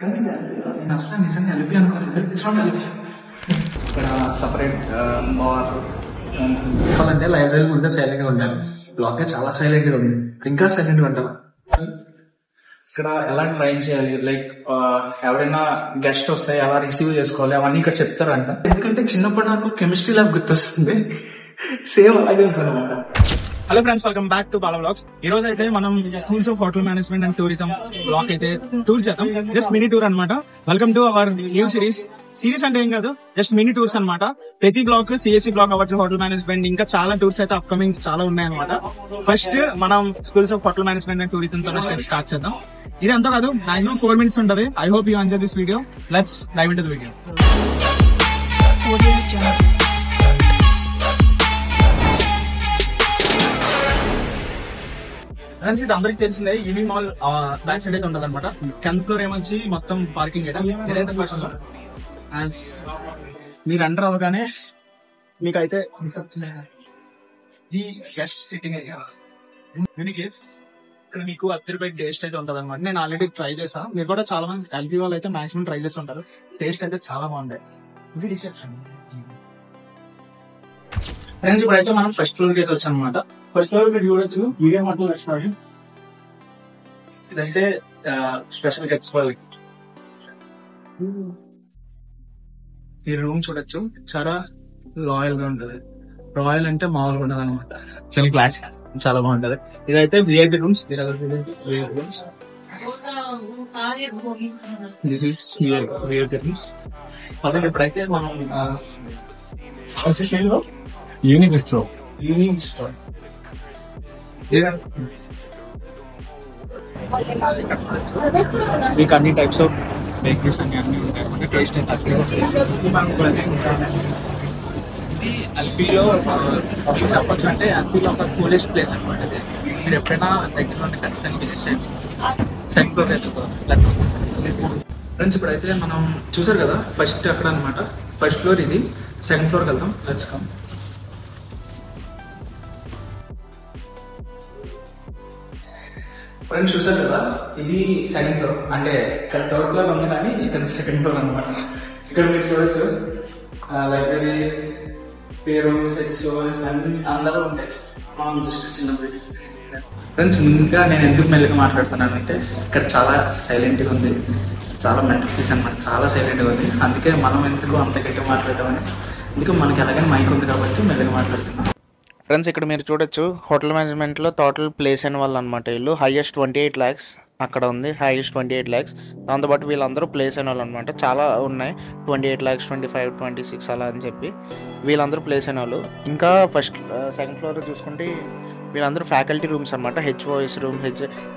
నేను అసలు నిజంగా ఎల్పి అనుకోలేదు. It's not LP. ఇక్కడ సపరేట్ బార్ చెప్పాలంటే లైబ్రరీ ముందే సైలెంట్ గా ఉంటాను. బ్లాక్ చాలా సైలెంట్ గా ఉంది. ఇంకా సైలెంట్ గా ఉంటాను. ఇక్కడ ఎలా ట్రైన్ చేయాలి, లైక్ ఎవరైనా గెస్ట్ వస్తే ఎలా రిసీవ్ చేసుకోవాలి అవన్నీ ఇక్కడ చెప్తారంట. ఎందుకంటే చిన్నప్పుడు నాకు కెమిస్ట్రీ ల్యాబ్ గుర్తొస్తుంది. సేమ్ అలాగే ఉందన్నమాట. Hello friends, welcome back to Bala vlogs. ఈ రోజు అయితే మనం schools of hotel management and tourism block అయితే టూర్ చేద్దాం. జస్ట్ మినీ టూర్ అనమాట. Welcome to our new series అంటే ఏం కాదు, జస్ట్ మినీ టూర్స్ అనమాట. ప్రతి బ్లాక్ సిఎస్సి బ్లాక్ అవ్వచ్చు, హోటల్ మేనేజ్మెంట్, ఇంకా చాలా టూర్స్ అయితే అప్కమింగ్ చాలా ఉన్నాయన్నమాట. ఫస్ట్ మనం schools of hotel management and tourism తో స్టార్ట్ చేద్దాం. ఇది అంతా కాదు, మాక్సిమం 4 minutes ఉంటది. I hope you enjoy this video. Let's dive into the video. Friends, ఇది అందరికి తెలిసిందే, యూని మాల్ బ్యాక్ సైడ్ అయితే ఉంటది అనమాట. 10th floor ఏమొచ్చి మొత్తం పార్కింగ్ మీరు ఎంటర్ అవ్వగానే మీకైతే ఈ గెస్ట్ సిట్టింగ్ ఏరియా ఇక్కడ మీకు అద్దరిపేట టేస్ట్ అయితే ఉంటది అనమాట. నేను ఆల్రెడీ ట్రై చేసా. మీరు కూడా చాలా మంది ఎల్పీ వాళ్ళు అయితే మాక్సిమం ట్రై చేసి ఉంటారు. టేస్ట్ అయితే చాలా బాగుంది. ఫ్రెండ్స్, ఇప్పుడైతే మనం ఫస్ట్ ఫ్లోర్ కి అయితే వచ్చాం అనమాట. ఫస్ట్ ఫ్లోర్ మీరు చూడొచ్చు, మీడియం హోటల్ రెస్టారెంట్. ఇదైతే స్పెషల్ గెట్స్ వాళ్ళకి. ఈ రూమ్ చూడొచ్చు, చాలా రాయల్ గా ఉంటది. రాయల్ అంటే మామూలుగా ఉండదు అనమాట, చాలా క్లాస్, చాలా బాగుంటది. ఇదైతే VIP rooms. This is VIP rooms. అదే ఇప్పుడైతే మనం యూనిక్ స్టోర్ మీకు అన్ని టైప్స్ ఆఫ్ బేకరీస్ అన్ని ఉంటాయి అనమాట. టేస్ట్ ఇది ఎల్పీలో చెప్పొచ్చు అంటే ఎల్పీలో ఒక కూలెస్ట్ ప్లేస్ అనమాట. ఇది మీరు ఎప్పుడైనా దగ్గర ఉంటే ఖచ్చితంగా విజిట్ చేయండి. సెకండ్ ఫ్లోర్ అయితే ఫ్రెండ్స్, ఇప్పుడైతే మనం చూసారు కదా ఫస్ట్ అక్కడ అనమాట. ఫస్ట్ ఫ్లోర్ ఇది. సెకండ్ ఫ్లోర్కి వెళ్దాం. Let's come. ఫ్రెండ్స్, చూసారు కదా, ఇది సెకండ్ ఫ్లోర్. అంటే ఇక్కడ థర్డ్ ఫ్లోర్ ఉంది కానీ ఇక్కడ సెకండ్ ఫ్లోర్ అనమాట. ఇక్కడ మీరు చూడొచ్చు లైబ్రరీ, పే రూమ్స్, ఎక్స్ప్లోర్స్ అన్ని అందరూ ఉంటాయి. జస్ట్ చిన్నప్పుడు. ఫ్రెండ్స్, ముందుగా నేను ఎందుకు మెల్లగా మాట్లాడుతున్నాను అంటే ఇక్కడ చాలా సైలెంట్గా ఉంది. చాలా మెంటల్ పీస్ అనమాట. చాలా సైలెంట్గా ఉంది. అందుకే మనం ఎందుకు అంత గట్టిగా మాట్లాడతామని, అందుకే మనకి ఎలాగైనా మైక్ ఉంది కాబట్టి మెల్లగా మాట్లాడుతున్నాం. ఫ్రెండ్స్, ఇక్కడ మీరు చూడొచ్చు హోటల్ మేనేజ్మెంట్లో టోటల్ ప్లేస్ అయిన వాళ్ళు అనమాట. వీళ్ళు హైయెస్ట్ 28 lakhs అక్కడ ఉంది. Highest 28 lakhs. దాంతోపాటు వీళ్ళందరూ ప్లేస్ అయిన వాళ్ళు అనమాట. చాలా ఉన్నాయి, 28 lakhs, 25, 26 అలా అని చెప్పి వీళ్ళందరూ ప్లేస్ అయిన వాళ్ళు. ఇంకా సెకండ్ ఫ్లోర్ చూసుకుంటే వీళ్ళందరూ ఫ్యాకల్టీ రూమ్స్ అనమాట. హెచ్ఓఎస్ రూమ్,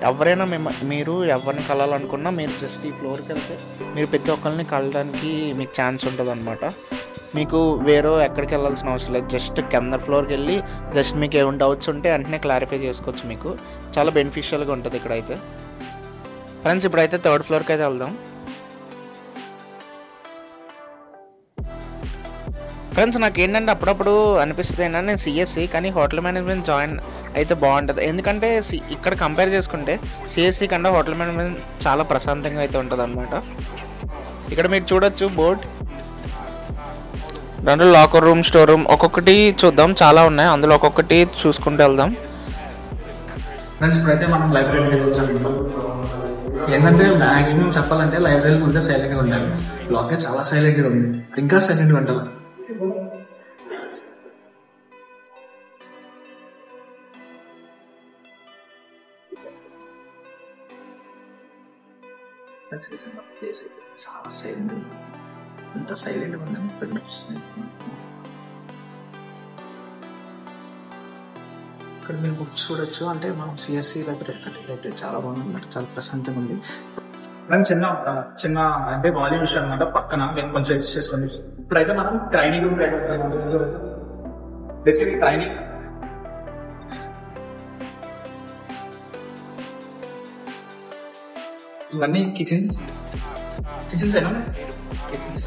ఎవరైనా మీరు ఎవరిని కలాలనుకున్నా మీరు జస్ట్ ఈ ఫ్లోర్కి వెళ్తే మీరు ప్రతి ఒక్కరిని కలడానికి మీకు ఛాన్స్ ఉంటుంది అనమాట. మీకు వేరే ఎక్కడికి వెళ్ళాల్సిన అవసరం లేదు. జస్ట్ కింద ఫ్లోర్కి వెళ్ళి జస్ట్ మీకు ఏమైనా డౌట్స్ ఉంటే వెంటనే క్లారిఫై చేసుకోవచ్చు. మీకు చాలా బెనిఫిషియల్గా ఉంటుంది ఇక్కడైతే. ఫ్రెండ్స్, ఇప్పుడైతే థర్డ్ ఫ్లోర్కి అయితే వెళ్దాం. ఫ్రెండ్స్, నాకు ఏంటంటే అప్పుడప్పుడు అనిపిస్తుంది ఏంటంటే నేను సిఎస్సి కానీ హోటల్ మేనేజ్మెంట్ జాయిన్ అయితే బాగుంటుంది. ఎందుకంటే ఇక్కడ కంపేర్ చేసుకుంటే సిఎస్సి కన్నా హోటల్ మేనేజ్మెంట్ చాలా ప్రశాంతంగా అయితే ఉంటుంది అనమాట. ఇక్కడ మీరు చూడొచ్చు బోర్డ్. దాంట్లో లాకర్ రూమ్, స్టోర్ రూమ్, ఒక్కొక్కటి చూద్దాం. చాలా ఉన్నాయి, అందులో ఒక్కొక్కటి చూసుకుంటూ వెళ్దాం. ఫ్రెండ్స్, ఇప్పుడైతే మనం లైబ్రరీకి వచ్చాము. ఏంటంటే మాక్సిమం చెప్పాలంటే లైబ్రరీ ముందే సైలెంట్గా ఉంటాను. బ్లాక్ చాలా సైలెంట్గా ఉంది. ఇంకా సైలెంట్గా ఉంటాను. చాలా సైలెంట్, ఎంత సైలెంట్గా ఉందని ఇక్కడ మీరు బుక్స్ చూడొచ్చు. అంటే మనం సిఎస్సి లైబ్రరీ చాలా బాగుంది, చాలా ప్రశాంతంగా ఉంది. చిన్న అంటే వాల్యూమ్ విషయం అనమాట. పక్కన నేను కొంచెం అడ్జస్ట్ చేసుకోండి. ఇప్పుడైతే మనం ట్రైనింగ్ రూమ్ బేసికలీ ట్రైనింగ్ ఇవన్నీ కిచెన్స్ అయినా కిచెన్స్.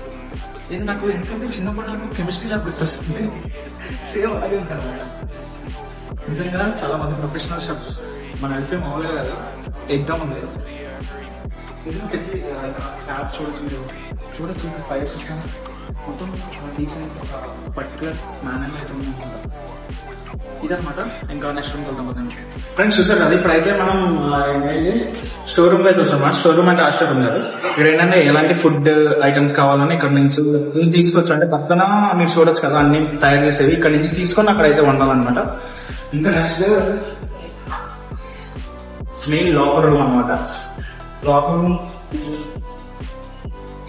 ఇది నాకు ఎందుకంటే చిన్నప్పుడు నాకు కెమిస్ట్రీ ల్యాబ్ గుర్తొస్తుంది. సేమ్ అలాగే ఉంటాను. నిజంగా చాలా మంది ప్రొఫెషనల్ షెఫ్ మన వెళ్తే మామూలుగా కదా ఎగ్జామ్ ఉంది. క్యాబ్ చూడొచ్చు 5 సిస్టమ్ మొత్తం డీసెంట్ పర్టికులర్ మేనర్ అయితే ఉందన్నమాట. ఇదనమాట. ఇంకా నెక్స్ట్ రూమ్కి వెళ్తాం కదండి ఫ్రెండ్స్. చూసారు కదా, ఇప్పుడైతే మనం స్టోర్ రూమ్ అయితే వస్తాం. స్టోర్ రూమ్ అంటే ఆ స్టోర్ రూమ్ కాదు. ఇక్కడ ఏంటంటే ఎలాంటి ఫుడ్ ఐటమ్స్ కావాలని ఇక్కడ నుంచి తీసుకొచ్చు. అంటే పక్కన మీరు చూడొచ్చు కదా అన్ని తయారు చేసేవి ఇక్కడ నుంచి తీసుకొని అక్కడైతే వండాలన్నమాట. ఇంకా నెక్స్ట్ మెయిన్ లాకర్ రూమ్ అనమాట. లాకర్ రూమ్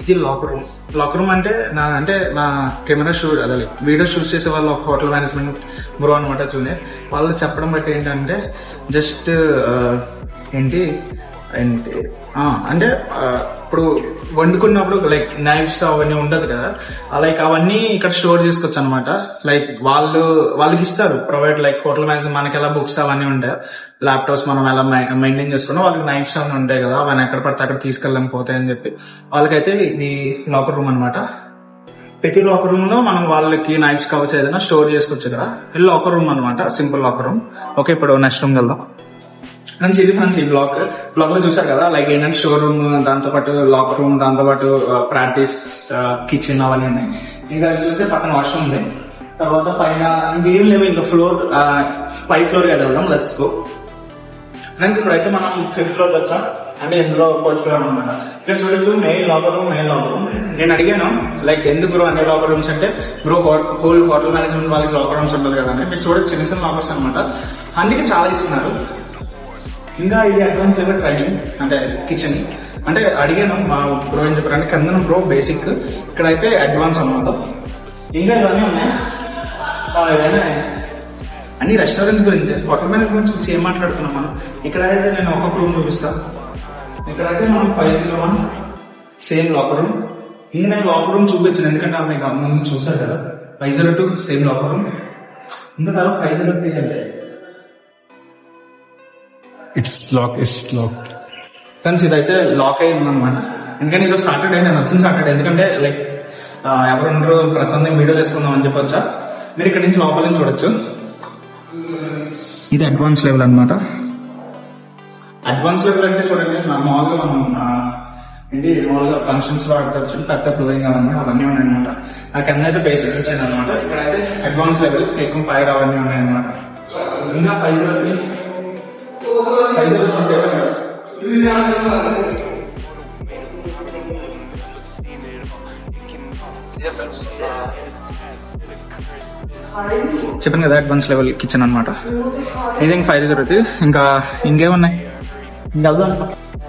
ఇది లాకర్ రూమ్ అంటే నా కెమెరా షూట్ అదే వీడియో షూట్ చేసే వాళ్ళు ఒక హోటల్ మేనేజ్మెంట్ బ్రో అనమాట జూనియర్. వాళ్ళు చెప్పడం బట్టి ఏంటంటే జస్ట్ ఏంటి అంటే ఇప్పుడు వండుకున్నప్పుడు లైక్ నైఫ్స్ అవన్నీ ఉండదు కదా, లైక్ అవన్నీ ఇక్కడ స్టోర్ చేసుకోవచ్చు అనమాట. లైక్ వాళ్ళకి ఇస్తారు ప్రొవైడ్. లైక్ హోటల్ మేనేజ్మెంట్ మనకి ఎలా బుక్స్ అవన్నీ ఉంటాయి, ల్యాప్టాప్స్ మనం ఎలా మెయింటైన్ చేసుకున్నాం, వాళ్ళకి నైఫ్స్ అవన్నీ ఉంటాయి కదా, అవన్నీ ఎక్కడ పడితే అక్కడ తీసుకెళ్ళకపోతాయని చెప్పి వాళ్ళకైతే ఇది లాకర్ రూమ్ అనమాట. ప్రతి లాకర్ రూమ్ లో మనం వాళ్ళకి నైఫ్స్ కావచ్చు ఏదైనా స్టోర్ చేసుకోవచ్చు కదా. ఇది లాకర్ రూమ్ అనమాట, సింపుల్ లాకర్ రూమ్. ఓకే, ఇప్పుడు నెక్స్ట్ రూమ్ వెళ్దాం. ఫ్రెండ్స్ ఇది ఈ బ్లాక్ లో చూసారు కదా, లైక్ ఏంటంటే స్టోర్ రూమ్, దాంతో పాటు లాకర్ రూమ్, దాంతో పాటు ప్రాక్టీస్ కిచెన్ అవన్నీ ఉన్నాయి. ఇంకా చూస్తే పక్కన వాష్రూమ్ ఉంది. తర్వాత పైన ఇంకేం లేవు, ఇంకా ఫ్లోర్ 5th ఫ్లోర్ కదా వెళ్దాం. Let's go. ఫ్రెండ్స్ ఇప్పుడైతే మనం 5th ఫ్లోర్ వచ్చాం. అంటే ఇందులో 4th ఫ్లోర్ అనమాట. ఇక్కడ చూడొచ్చు మెయిన్ లాకర్ రూమ్. నేను అడిగాను లైక్ ఎందుకు బ్రో అన్ని లాకర్ రూమ్స్ అంటే, బ్రో హోల్ హోటల్ మేనేజ్మెంట్ వాళ్ళకి లాకర్ రూమ్స్ ఉంటుంది కదా అని. మీరు చూడొచ్చు చిన్న చిన్న లాకర్స్ అనమాట, అందుకే చాలా ఇస్తున్నారు. ఇంకా ఇది అడ్వాన్స్ లెవెల్ ట్రైనింగ్ అంటే కిచెన్ అంటే అడిగాను మా బ్రో ఏం చెప్పారంటే కింద బ్రో బేసిక్, ఇక్కడైతే అడ్వాన్స్ అనమాట. ఇంకా ఇవన్నీ ఉన్నాయి. ఏదైనా అన్ని రెస్టారెంట్స్ గురించి హోటల్ మేనేజ్మెంట్ గురించి ఏం మాట్లాడుతున్నాం మనం. ఇక్కడైతే నేను ఒక్కొక్క రూమ్ చూపిస్తాను. ఇక్కడైతే మనం 501 సేమ్ లాకర్ రూమ్. ఇంకా నేను లాకర్ రూమ్ చూపించాను ఎందుకంటే మీకు ముందు చూసారు కదా. 502 సేమ్ లాకర్ రూమ్. ఇంకా తర్వాత 503 అంటే It's locked. ఫ్రెండ్స్ ఇదైతే లాక్ అయ్యి ఉందన్నమాట. ఎందుకంటే ఈరోజు సాటర్డే, నేను వచ్చిన సాటర్డే. ఎందుకంటే లైక్ ఎవరుండరు ప్రశాంతంగా వీడియో చేసుకుందాం అని చెప్పొచ్చా. మీరు ఇక్కడ నుంచి లోపల నుంచి చూడొచ్చు. ఇది అడ్వాన్స్ లెవెల్ అనమాట. అడ్వాన్స్ లెవెల్ అంటే చూడండి, మామూలుగా మనం మామూలుగా ఫంక్షన్స్ లో ఆడుకోవచ్చు, పెద్ద క్లోయింగ్ అవన్నీ ఉన్నాయన్నమాట. ఆ కింద అయితే బేసిక్ ఇచ్చాను అనమాట. ఇక్కడైతే అడ్వాన్స్ లెవెల్ ఎక్కువ ఫైర్ అవన్నీ ఉన్నాయన్నమాట. ఇంకా 5 చెప్పాను కదా అడ్వాన్స్ లెవెల్ కిచెన్ అనమాట. ఇది 503. ఇంకా ఇంకేమున్నాయి ఇంకా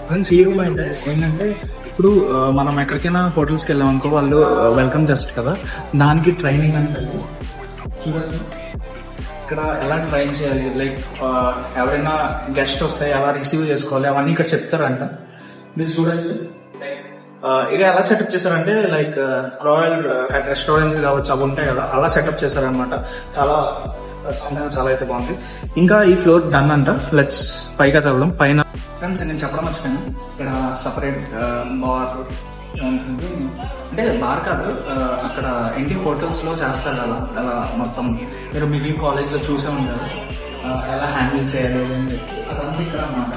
ఫ్రెండ్స్. ఈ రూమ్ ఏంటంటే ఇప్పుడు మనం ఎక్కడికైనా హోటల్స్కి వెళ్ళాం అనుకో, వాళ్ళు వెల్కమ్ చేస్తారు కదా, దానికి ట్రైనింగ్ అంటే ఇక్కడ ఎలా ట్రైన్ చేయాలి, లైక్ ఎవరైనా గెస్ట్ వస్తే ఎలా రిసీవ్ చేసుకోవాలి అవన్నీ ఇక్కడ చెప్తారంట. మీరు చూడండి ఇక ఎలా సెటప్ చేశారంటే లైక్ రాయల్ రెస్టారెంట్స్ కావచ్చు అవి ఉంటాయి కదా, అలా సెటప్ చేశారనమాట. చాలా అయితే బాగుంది. ఇంకా ఈ ఫ్లోర్ డన్ అంట. లెట్స్ పైకి వెళ్దాం. పైన ఫ్రెండ్స్ నేను చెప్పడం మర్చిపోయాను, ఇక్కడ సపరేట్ బార్ అంటే బార్ కాదు, అక్కడ ఇంటి హోటల్స్ లో చేస్తారు కదా, అలా మొత్తం మీరు మిగిలిన కాలేజ్ లో చూసే ఉంటారు ఎలా హ్యాండిల్ చేయాలి అని చెప్పి. అదంతా ఇక్కడ అన్నమాట.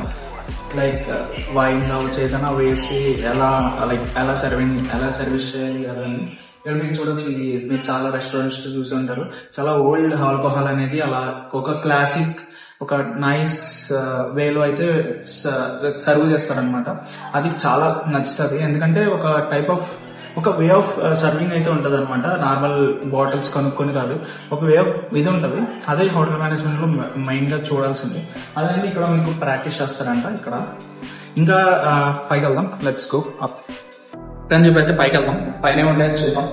లైక్ వైన్ కావచ్చు ఏదైనా వేసి ఎలా సర్వీస్ చేయాలి అదని. ఇక్కడ మీరు చూడొచ్చు, మీరు చాలా రెస్టారెంట్స్ చూసి ఉంటారు, చాలా ఓల్డ్ ఆల్కహాల్ అనేది అలా ఒక క్లాసిక్ ఒక నైస్ వేలో అయితే సర్వ్ చేస్తారనమాట. అది చాలా నచ్చుతుంది, ఎందుకంటే ఒక వే ఆఫ్ సర్వింగ్ అయితే ఉంటుంది అనమాట. నార్మల్ బాటిల్స్ కొనుక్కొని కాదు, ఒక వే ఆఫ్ ఇది ఉంటుంది. అదే హోటల్ మేనేజ్మెంట్ లో మెయిన్ గా చూడాల్సింది. అదే ఇక్కడ మీకు ప్రాక్టీస్ చేస్తారంట ఇక్కడ. ఇంకా పైకి వెళ్దాం. లెట్స్ గో అప్ అని చెప్పి అయితే పైకి వెళ్దాం. పైన ఏముంటాయని చూద్దాం.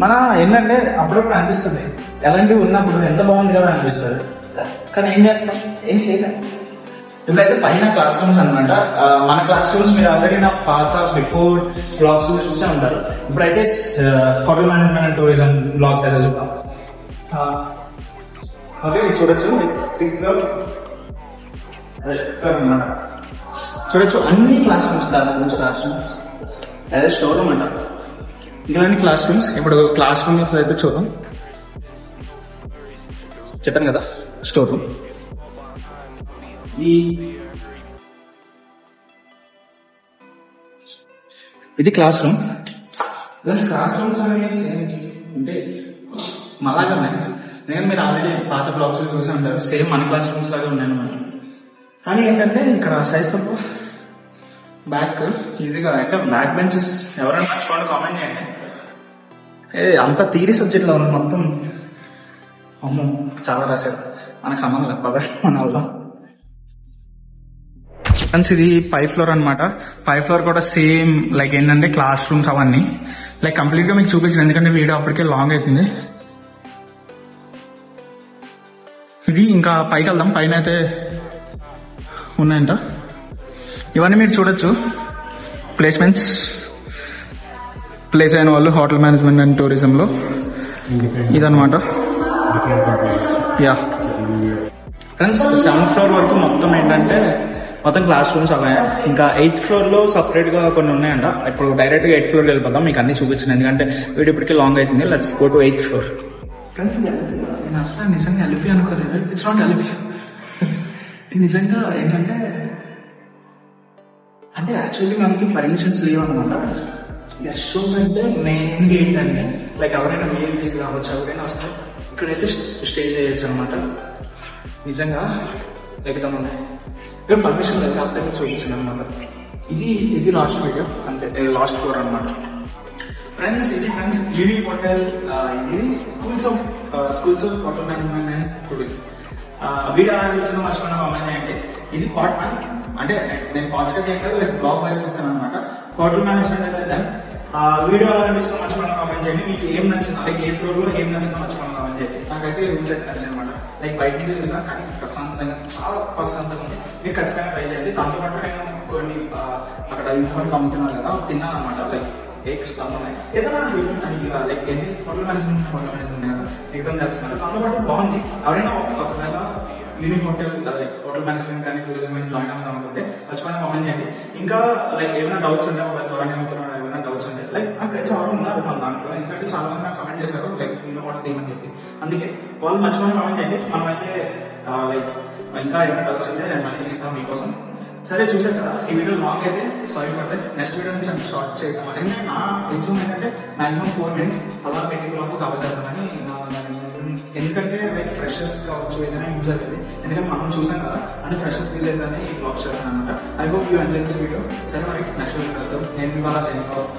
మన ఏంటంటే అప్పుడప్పుడు అనిపిస్తుంది ఎలాంటివి ఉన్నప్పుడు ఎంత బాగుంది కదా అనిపిస్తుంది, కానీ ఏం చేస్తాం, ఏం చేయలేం. ఇప్పుడైతే పైన క్లాస్ రూమ్స్ అనమాట. మన క్లాస్ రూమ్స్ మీరు ఆల్రెడీ నా పాత బిఫోర్ బ్లాగ్స్ లో చూసే ఉంటారు. ఇప్పుడైతే హోటల్ మేనేజ్మెంట్ టూరిజం బ్లాగ్ అయితే చూద్దాం. ఓకే చూడొచ్చు, అనమాట. చూడొచ్చు అన్ని క్లాస్ రూమ్స్ అదే స్టోర్ రూమ్ అంట. ఇలాంటి క్లాస్ రూమ్స్. ఇప్పుడు క్లాస్ రూమ్స్ అయితే చూద్దాం. చెప్పాను కదా స్టోర్ రూమ్. ఇది క్లాస్ రూమ్. క్లాస్ రూమ్స్ అనేవి సేమ్ అంటే మళ్ళాగా ఉన్నాయి. నేను మీరు ఆల్రెడీ పాత బ్లాగ్స్ చూసి ఉంటారు, సేమ్ మన క్లాస్ రూమ్స్ లాగా ఉన్నాయి అన్నమాట. కానీ ఏంటంటే ఇక్కడ సైజ్ తక్కువ, బ్యాక్ ఈజీగా అంటే బ్యాక్ బెంచెస్ ఎవరైనా నచ్చుకోండి కామెంట్ చేయండి. అంత థియరీ సబ్జెక్ట్ లో ఉంది మొత్తం. అమ్మో చాలా రాశారు, మనకు సంబంధం లేదు పద మన వల్ల. ఫ్రెండ్స్ ఇది పై ఫ్లోర్ అనమాట. పై ఫ్లోర్ కూడా సేమ్ లైక్ ఏంటంటే క్లాస్ రూమ్స్ అవన్నీ లైక్ కంప్లీట్ గా మీకు చూపించాను, ఎందుకంటే వీడియో అప్పటికే లాంగ్ అవుతుంది. ఇది ఇంకా పైకి వెళ్దాం, పైన అయితే ఉన్నాయంట. ఇవన్నీ మీరు చూడొచ్చు, ప్లేస్మెంట్స్ ప్లేస్ అయిన వాళ్ళు హోటల్ మేనేజ్మెంట్ అండ్ టూరిజం లో ఇదనమాట. యా ఫ్రెండ్స్ 7th ఫ్లోర్ వరకు మొత్తం ఏంటంటే మొత్తం క్లాస్ రూమ్స్ అలా. ఇంకా 8th ఫ్లోర్ లో సపరేట్ గా కొన్ని ఉన్నాయంట. ఇప్పుడు డైరెక్ట్ గా 8th ఫ్లోర్ వెళ్ళిపోతాం, మీకు అన్ని చూపించాను ఎందుకంటే వీడియో ఇప్పటికే లాంగ్ అవుతుంది. Let's go to 8th floor. Friends నేను అసలు నిజంగా ఎలిపి అనుకోలేదు. ఇట్స్ నాట్ ఎలిపి. నిజంగా ఏంటంటే అంటే యాక్చువల్లీ మనకి పర్మిషన్స్ లేవు అనమాట. గెస్ట్ రూమ్స్ అంటే మెయిన్గా ఏంటంటే లైక్ ఎవరైనా మెయిన్ ప్లేస్ కావచ్చు, ఎవరైనా వస్తే ఇక్కడైతే స్టే చేయొచ్చు అనమాట. నిజంగా ఎక్కుతామన్నా ఇక్కడ పర్మిషన్ లేదు కాబట్టి చూపించాను అనమాట. ఇది లాస్ట్ వీడియో అంతే, లాస్ట్ ఫ్లోర్ అనమాట. ఫ్రెండ్స్ ఇది ఫ్రెండ్స్ లివీ హోటల్. ఇది schools of hotel management and tourism. Video వచ్చిన మర్చిపోయిన కామెంట్ అంటే ఇది పార్ట్ 1. అంటే నేను పాడ్కాస్ట్ చేయలేదు, లైక్ బ్లాగ్ వైస్ ఇస్తాను అనమాట. హోటల్ మేనేజ్మెంట్ అయితే వీడియో అనిపిస్తున్న మర్చిపోయిన కామెంట్ చేయండి. మీకు ఏం నచ్చింది, లైక్ ఏ ఫ్లోర్ లో ఏం నచ్చిందో మర్చిపోయిన కామెంట్ చేయండి. నాకైతే రూమ్స్ అయితే నచ్చింది అనమాట. లైక్ బయట నుంచి చూసా కానీ ప్రశాంతంగా చాలా ప్రశాంతంగా ఉంది. మీరు ఖచ్చితంగా ట్రై చేయండి. దాంతోపాటు నేను కొన్ని అక్కడ ఇంకొకటి అమ్ముతున్నారు కదా తిన్నాను అనమాట. లైక్ ఏదైనా లైక్ ఎన్ని హోటల్ మేనేజ్మెంట్ ఎగ్జామ్ చేస్తున్నారు, దాంతోపాటు బాగుంది. ఎవరైనా ఒకవేళ unique hotel like hotel management కానీ టూరిజం కానీ జాయిన్ అవ్వడం అనుకుంటే మర్చిపోయిన కామెంట్ చేయండి. ఇంకా లైక్ ఏమైనా డౌట్స్ ఉంటే జాయిన్ అవుతున్నా ఏమైనా డౌట్స్ ఉంటే లైక్ నాకు చాలా ఉన్నారు మన దాంట్లో, ఎందుకంటే చాలా మంది నాకు కమెంట్ చేశారు లైక్ ఇంకా హోటల్ తీయమని చెప్పి. అందుకే వాళ్ళు మర్చిపోయిన కామెంట్ చేయండి. మనమైతే లైక్ ఇంకా ఏమైనా డౌట్స్ ఉంటే నేను మళ్ళీ ఇస్తాను మీకోసం. సరే చూసారు కదా ఈ వీడియో లాంగ్ అయితే sorry for that. Next video నుంచి అంటే షార్ట్ చేయడం ఎందుకంటే నా ఎగ్జామ్ ఏంటంటే మాక్సిమం 4 minutes అలా పెయింటింగ్ బ్లాగ్ కవర్ చేద్దామని. ఎందుకంటే లైక్ ఫ్రెషర్స్ కావచ్చు ఏదైనా యూజ్ అవుతుంది, ఎందుకంటే మనం చూసాం కదా అంటే ఫ్రెషర్స్ యూజ్ అవుతుందని ఈ బ్లాగ్ చేస్తాను అనమాట. I hope you enjoy this video. సరే మరి నెక్స్ట్ వీడియో వెళ్తాం. నేను ఇవాళ సైనింగ్ ఆఫ్.